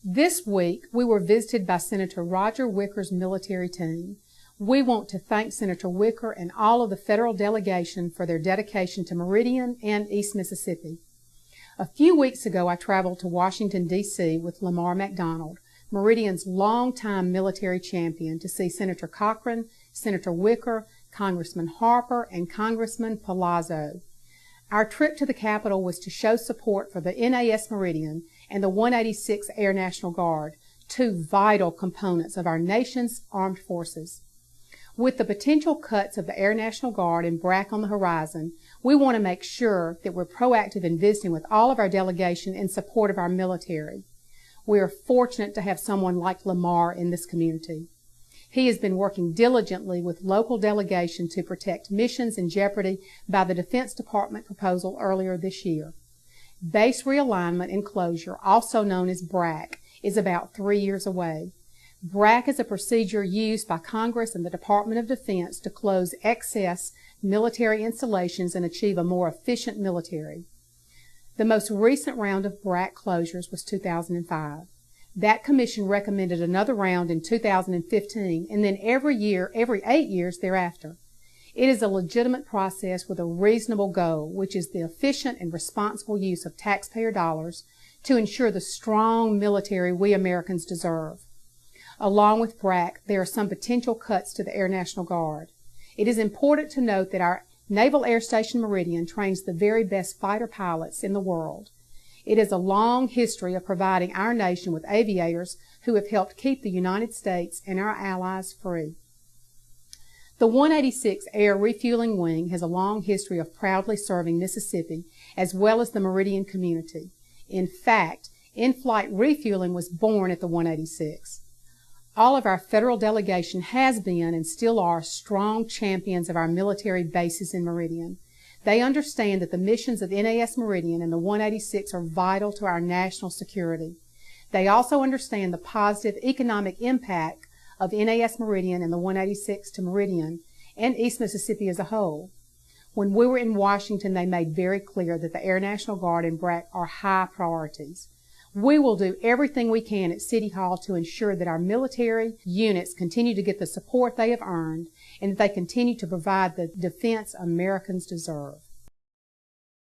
This week, we were visited by Senator Roger Wicker's military team. We want to thank Senator Wicker and all of the federal delegation for their dedication to Meridian and East Mississippi. A few weeks ago, I traveled to Washington, D.C. with Lamar McDonald, Meridian's longtime military champion, to see Senator Cochran, Senator Wicker, Congressman Harper, and Congressman Palazzo. Our trip to the Capitol was to show support for the NAS Meridian and the 186th Air National Guard, two vital components of our nation's armed forces. With the potential cuts of the Air National Guard and BRAC on the horizon, we want to make sure that we're proactive in visiting with all of our delegation in support of our military. We are fortunate to have someone like Lamar in this community. He has been working diligently with local delegation to protect missions in jeopardy by the Defense Department proposal earlier this year. Base realignment and closure, also known as BRAC, is about 3 years away. BRAC is a procedure used by Congress and the Department of Defense to close excess military installations and achieve a more efficient military. The most recent round of BRAC closures was 2005. That commission recommended another round in 2015 and then every 8 years thereafter. It is a legitimate process with a reasonable goal, which is the efficient and responsible use of taxpayer dollars to ensure the strong military we Americans deserve. Along with BRAC, there are some potential cuts to the Air National Guard. It is important to note that our Naval Air Station Meridian trains the very best fighter pilots in the world. It has a long history of providing our nation with aviators who have helped keep the United States and our allies free. The 186th Air Refueling Wing has a long history of proudly serving Mississippi as well as the Meridian community. In fact, in-flight refueling was born at the 186. All of our federal delegation has been and still are strong champions of our military bases in Meridian. They understand that the missions of NAS Meridian and the 186 are vital to our national security. They also understand the positive economic impact of NAS Meridian and the 186 to Meridian and East Mississippi as a whole. When we were in Washington, they made very clear that the Air National Guard and BRAC are high priorities. We will do everything we can at City Hall to ensure that our military units continue to get the support they have earned and that they continue to provide the defense Americans deserve.